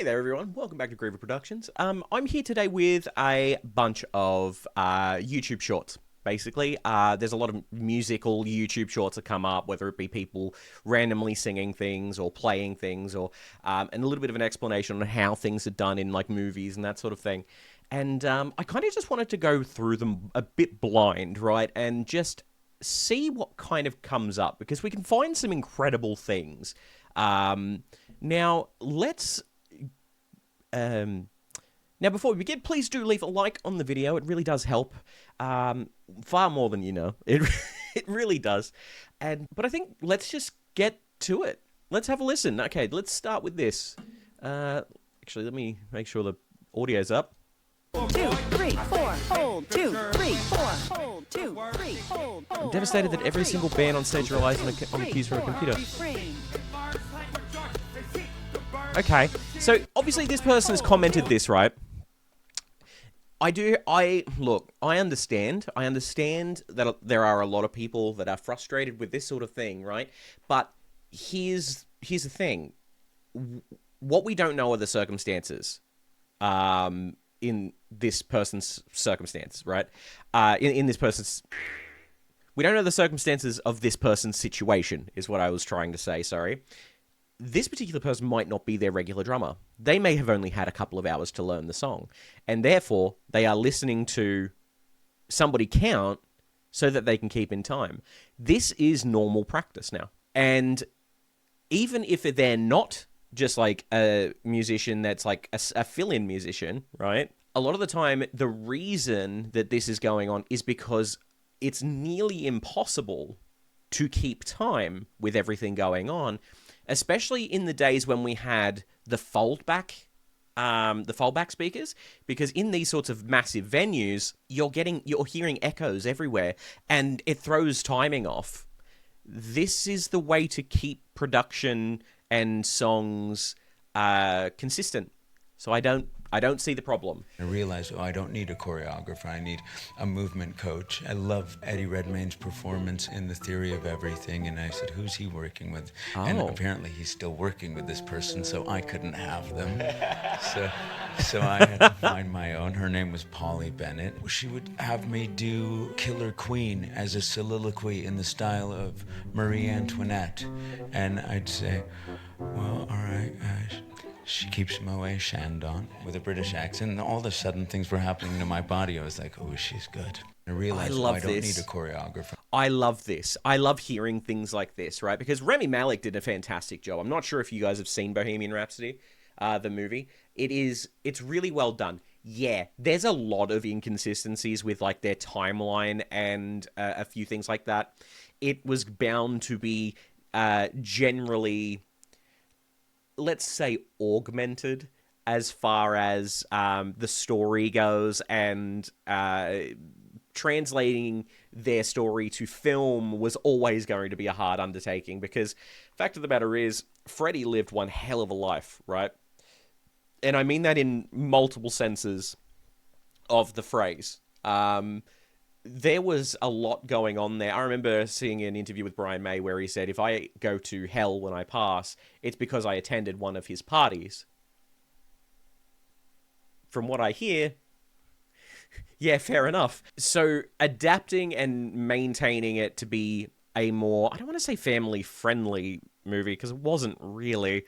there, everyone. Welcome back to Groover Productions. I'm here today with a bunch of YouTube shorts. Basically, there's a lot of musical YouTube shorts that come up, whether it be people randomly singing things or playing things, or and a little bit of an explanation on how things are done in like movies and that sort of thing. And I kind of just wanted to go through them a bit blind, right, and just see what kind of comes up, because we can find some incredible things. Now, let's... Now, before we begin, please do leave a like on the video. It really does help. Far more than you know. It really does. But I think let's just get to it. Let's have a listen. Okay, let's start with this. Actually, let me make sure the audio's up. 2, 3, 4, hold, 2, 3, 4, hold, 2, 3, hold. I'm devastated that every single band on stage relies on the cues from a computer. Okay, so obviously this person has commented this, right? Look, I understand that there are a lot of people that are frustrated with this sort of thing, right? But here's the thing. What we don't know are the circumstances, in this person's circumstance, right? In this person's... We don't know the circumstances of this person's situation, is what I was trying to say, sorry. This particular person might not be their regular drummer. They may have only had a couple of hours to learn the song, and therefore they are listening to somebody count so that they can keep in time. This is normal practice now. And even if they're not just like a musician that's like a fill-in musician, right? A lot of the time, the reason that this is going on is because it's nearly impossible to keep time with everything going on, especially in the days when we had the foldback speakers, because in these sorts of massive venues, you're hearing echoes everywhere, and it throws timing off. This is the way to keep production and songs consistent. So I don't see the problem. I realized, I don't need a choreographer, I need a movement coach. I love Eddie Redmayne's performance in The Theory of Everything, and I said, who's he working with? Oh. And apparently he's still working with this person, so I couldn't have them. So I had to find my own. Her name was Polly Bennett. She would have me do Killer Queen as a soliloquy in the style of Marie Antoinette. And I'd say, well, all right, she keeps Moet Chandon with a British accent, and all of a sudden things were happening to my body. I was like, oh, she's good. I realized, I don't need a choreographer. I love this. I love hearing things like this, right? Because Rami Malek did a fantastic job. I'm not sure if you guys have seen Bohemian Rhapsody, the movie. It's really well done. Yeah, there's a lot of inconsistencies with like their timeline and a few things like that. It was bound to be generally, let's say, augmented as far as the story goes, and translating their story to film was always going to be a hard undertaking, because fact of the matter is, Freddie lived one hell of a life, right? And I mean that in multiple senses of the phrase. There was a lot going on there. I remember seeing an interview with Brian May where he said, if I go to hell when I pass, it's because I attended one of his parties. From what I hear, yeah, fair enough. So adapting and maintaining it to be a more, I don't want to say family-friendly movie, because it wasn't really,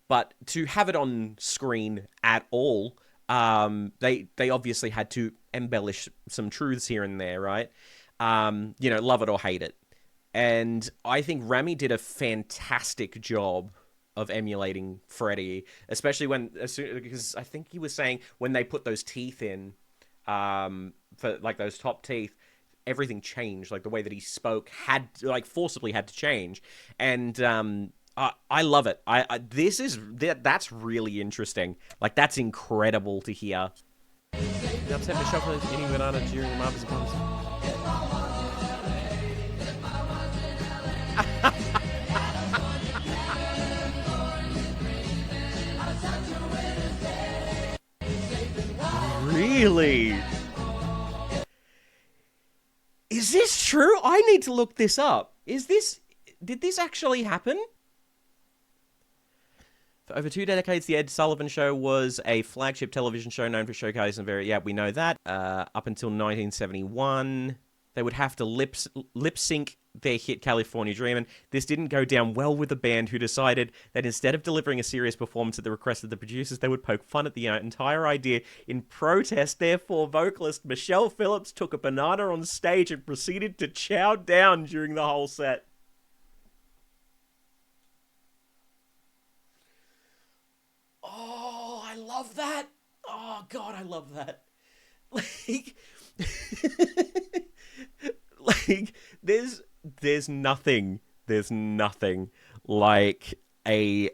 but to have it on screen at all, they obviously had to embellish some truths here and there, right? Love it or hate it. And I think Rami did a fantastic job of emulating Freddie, especially because I think he was saying when they put those teeth in, for like those top teeth, everything changed. Like the way that he spoke forcibly had to change. And I love it. That's really interesting. Like, that's incredible to hear. You upset Michelle for eating banana during your mother's concert? Really? Is this true? I need to look this up. Did this actually happen? For over 2 decades, the Ed Sullivan Show was a flagship television show known for showcasing yeah, we know that. Up until 1971, they would have to lip sync their hit California Dreamin'. This didn't go down well with the band, who decided that instead of delivering a serious performance at the request of the producers, they would poke fun at the entire idea. In protest, therefore, vocalist Michelle Phillips took a banana on stage and proceeded to chow down during the whole set. Oh, I love that. Oh, God, I love that. Like, like, there's nothing like a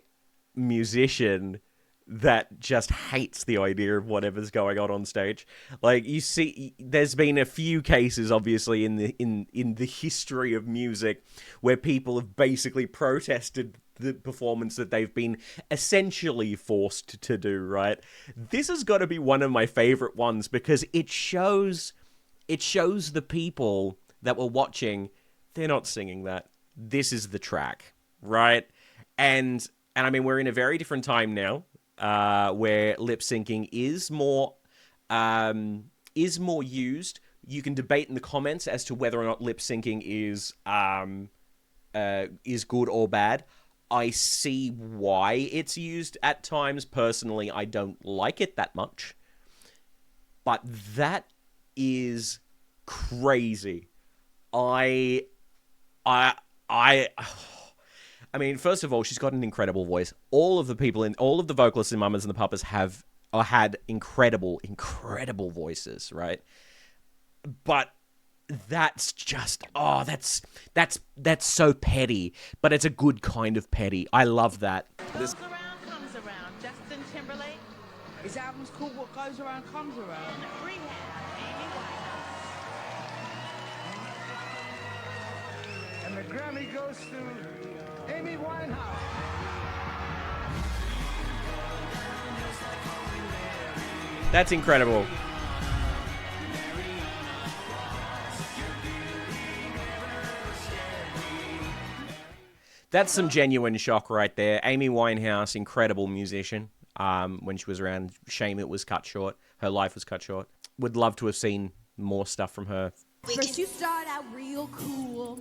musician that just hates the idea of whatever's going on stage. Like, you see, there's been a few cases, obviously, in the history of music where people have basically protested the performance that they've been essentially forced to do, right? This has got to be one of my favorite ones because it shows the people that were watching, they're not singing that. This is the track, right? And I mean, we're in a very different time now, where lip syncing is more used. You can debate in the comments as to whether or not lip syncing is good or bad. I see why it's used at times. Personally, I don't like it that much. But that is crazy. I mean, first of all, she's got an incredible voice. All of the vocalists in Mamas and the Papas have had incredible voices, right? But that's just, that's so petty, but it's a good kind of petty. I love that. Goes around, comes around. Justin Timberlake. His album's called What Goes Around Comes Around. Rehab. Amy Winehouse. And the Grammy goes to Amy Winehouse. That's incredible. That's some genuine shock right there. Amy Winehouse, incredible musician. When she was around, shame it was cut short. Her life was cut short. Would love to have seen more stuff from her. First you start out real cool,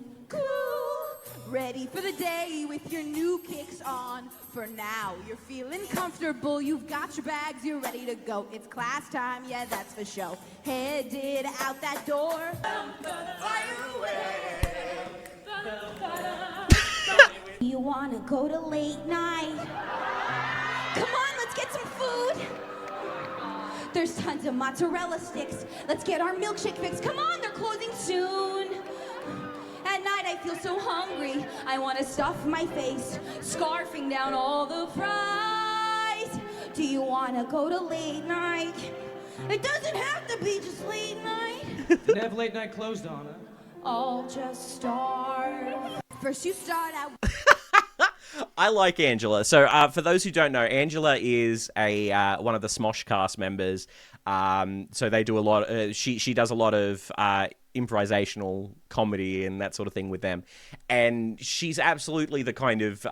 ready for the day with your new kicks on. For now, you're feeling comfortable, you've got your bags, you're ready to go. It's class time, yeah, that's for show. Headed out that door. Fire away. You wanna go to late night? Come on, let's get some food. There's tons of mozzarella sticks. Let's get our milkshake fix. Come on, they're closing soon. At night I feel so hungry. I wanna stuff my face, scarfing down all the fries. Do you wanna go to late night? It doesn't have to be just late night. Didn't have late night closed on, huh? I'll just starve. First you start out. I like Angela. So for those who don't know, Angela is one of the Smosh cast members. So they do a lot. She does a lot of improvisational comedy and that sort of thing with them. And she's absolutely the kind of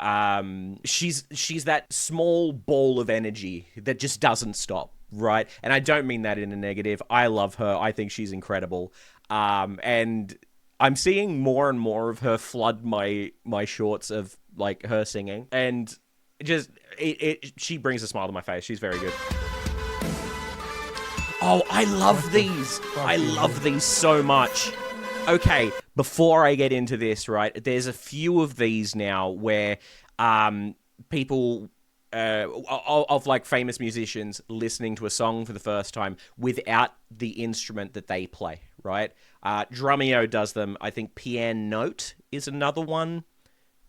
she's that small ball of energy that just doesn't stop, right? And I don't mean that in a negative. I love her. I think she's incredible. And I'm seeing more and more of her flood my shorts of like her singing, and just she brings a smile to my face. She's very good. Oh, I love these. I love these so much. Okay, before I get into this, right, there's a few of these now where people of like famous musicians listening to a song for the first time without the instrument that they play, right? Drumeo does them. I think Piano Note is another one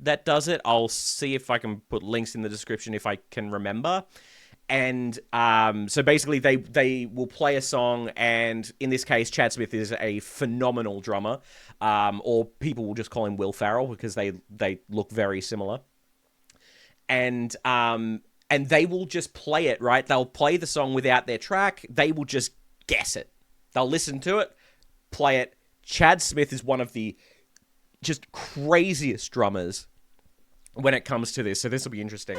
that does it. I'll see if I can put links in the description if I can remember. And so basically they will play a song, and in this case, Chad Smith is a phenomenal drummer, or people will just call him Will Ferrell because they look very similar. And they will just play it, right? They'll play the song without their track. They will just guess it. They'll listen to it, play it. Chad Smith is one of the just craziest drummers when it comes to this, so this will be interesting.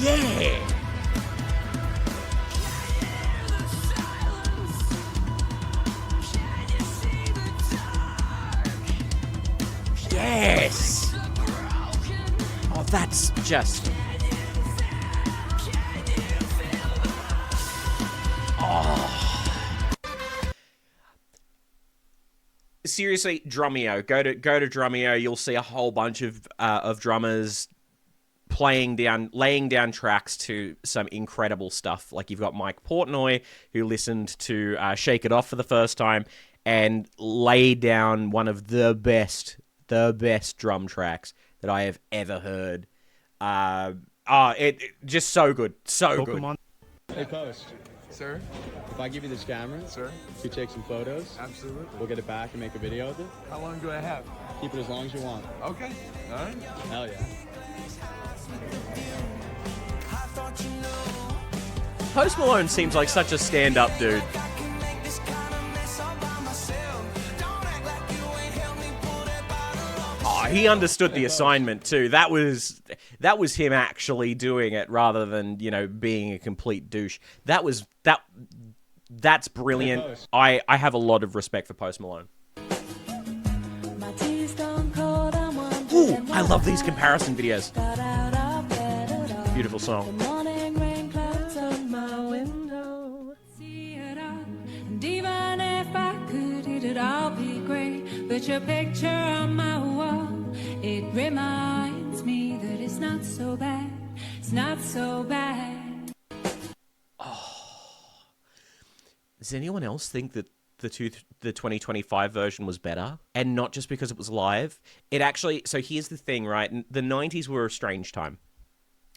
Yeah. Yes. Oh, that's just... Seriously, Drumeo. Go to Drumeo. You'll see a whole bunch of drummers laying down tracks to some incredible stuff. Like you've got Mike Portnoy, who listened to Shake It Off for the first time and laid down one of the best drum tracks that I have ever heard. It just so good, so good. Hey, Post. Sir? If I give you this camera, Sir? you take some photos. Absolutely. We'll get it back and make a video of it. How long do I have? Keep it as long as you want. Okay. All right. Hell yeah. Post Malone seems like such a stand-up dude. Oh, he understood the assignment too. That was him actually doing it rather than, being a complete douche. That's brilliant. I have a lot of respect for Post Malone. Ooh, I love these comparison videos. Beautiful song. I'll be great, but your picture on my wall, it reminds me that it's not so bad. It's not so bad. Does anyone else think that the 2025 version was better? And not just because it was live. It actually... So here's the thing, right? The 90s were a strange time.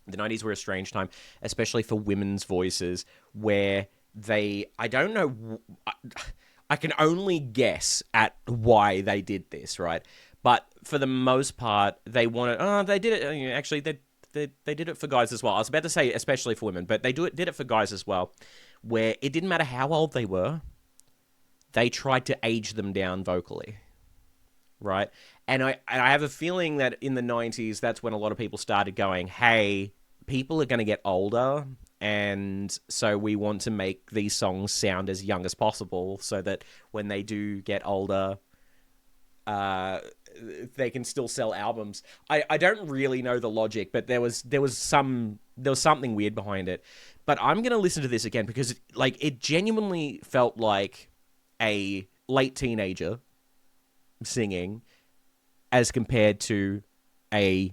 The 90s were a strange time, especially for women's voices, where they... I don't know... I can only guess at why they did this, right? But for the most part, they wanted... they did it... Actually, they did it for guys as well. I was about to say especially for women, but they did it for guys as well, where it didn't matter how old they were. They tried to age them down vocally, right? And I have a feeling that in the 90s, that's when a lot of people started going, hey, people are going to get older, and so we want to make these songs sound as young as possible so that when they do get older, they can still sell albums. I don't really know the logic, but there was something weird behind it. But I'm gonna listen to this again because it genuinely felt like a late teenager singing as compared to a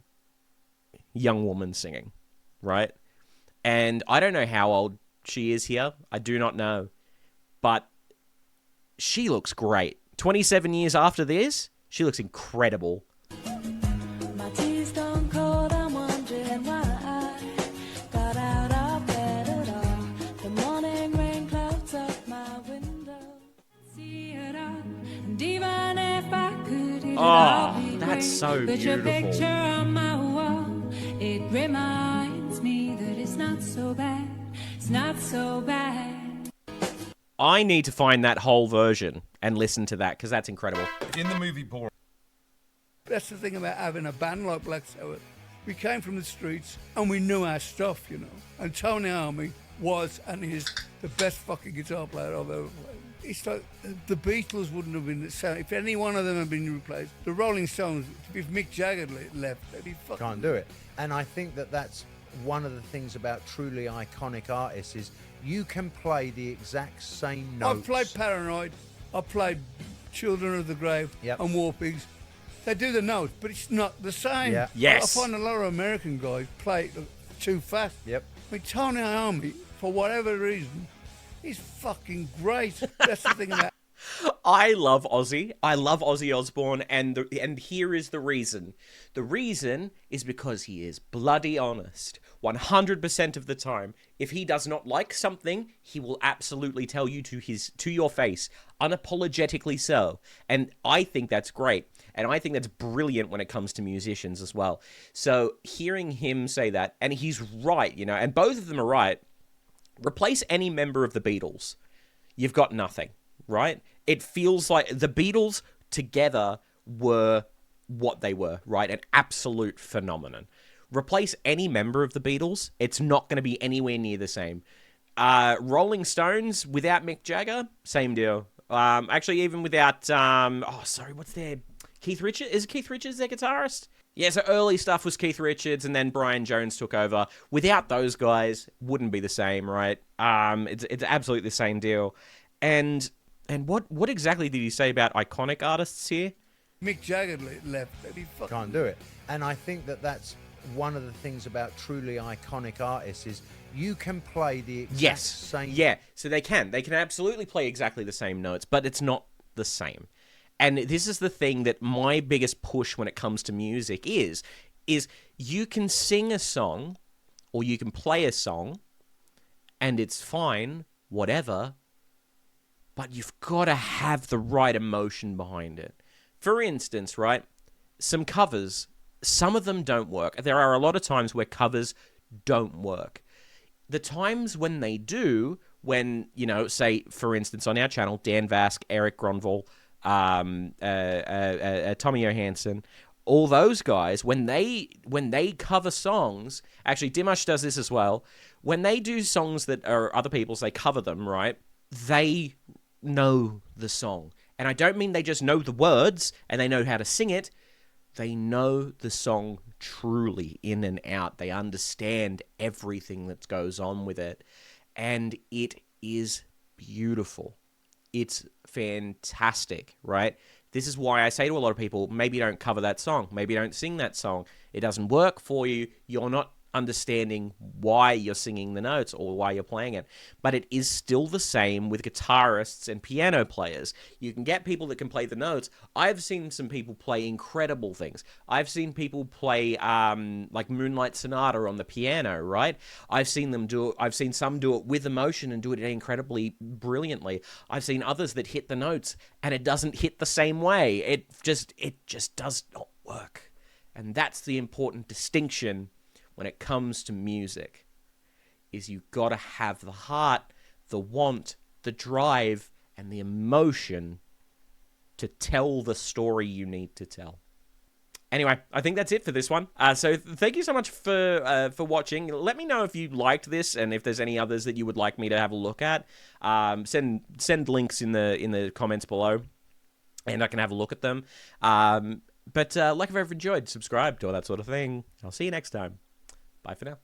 young woman singing, right? And I don't know how old she is here. I do not know. But she looks great. 27 years after this, she looks incredible. My tea's gone cold, I'm wondering why I got out of bed at all. The morning rain clouds up my window. See it all, and even if I could, it'd all be that's great. so But your beautiful. picture on my wall, it reminds me that it's not so bad. It's not so bad. I need to find that whole version and listen to that because that's incredible. In the movie Borat. That's the thing about having a band like Black Sabbath. We came from the streets and we knew our stuff, And Tony Iommi was and is the best fucking guitar player I've ever played. It's like the Beatles wouldn't have been the same. If any one of them had been replaced, the Rolling Stones, if Mick Jagger left, they'd be fucking... Can't do it. And I think that's one of the things about truly iconic artists is you can play the exact same notes. I've played Paranoid, I've played Children of the Grave and War Pigs. They do the notes, but it's not the same. Yeah. Yes. I find a lot of American guys play too fast. Yep. I mean, Tony Iommi, for whatever reason, he's fucking great. That's the thing about... I love Ozzy. I love Ozzy Osbourne, and here is the reason. The reason is because he is bloody honest. 100% of the time. If he does not like something, he will absolutely tell you to your face, unapologetically so. And I think that's great. And I think that's brilliant when it comes to musicians as well. So hearing him say that, and he's right, and both of them are right. Replace any member of the Beatles. You've got nothing, right? It feels like the Beatles together were what they were, right? An absolute phenomenon. Replace any member of the Beatles, it's not going to be anywhere near the same. Rolling Stones without Mick Jagger, same deal. Actually, even without, what's their... Keith Richards? Is Keith Richards their guitarist? Yeah, so early stuff was Keith Richards, and then Brian Jones took over. Without those guys, wouldn't be the same, right? It's absolutely the same deal. And what exactly did you say about iconic artists here? Mick Jagger left. And he Can't do it. And I think that that's one of the things about truly iconic artists is you can play the exact same. Yeah, so they can. They can absolutely play exactly the same notes, but it's not the same. And this is the thing that my biggest push when it comes to music is you can sing a song or you can play a song and it's fine, whatever, but you've got to have the right emotion behind it. For instance, right, some covers, some of them don't work. There are a lot of times where covers don't work. The times when they do, when, say, for instance, on our channel, Dan Vask, Eric Gronvall, Tommy Johansson, all those guys, when they cover songs, actually Dimash does this as well, when they do songs that are other people's, they cover them, right? They know the song. And I don't mean they just know the words and they know how to sing it. They know the song truly in and out. They understand everything that goes on with it. And it is beautiful. It's fantastic, right? This is why I say to a lot of people, maybe don't cover that song. Maybe don't sing that song. It doesn't work for you. You're not understanding why you're singing the notes or why you're playing it. But it is still the same with guitarists and piano players. You can get people that can play the notes. I've seen some people play incredible things. I've seen people play like Moonlight Sonata on the piano, right? I've seen some do it with emotion and do it incredibly brilliantly. I've seen others that hit the notes and it doesn't hit the same way. It just does not work. And that's the important distinction when it comes to music, is you've got to have the heart, the want, the drive, and the emotion to tell the story you need to tell. Anyway, I think that's it for this one. So thank you so much for watching. Let me know if you liked this and if there's any others that you would like me to have a look at. Send links in the comments below, and I can have a look at them. But like if you've ever enjoyed, subscribe to all that sort of thing. I'll see you next time. Bye for now.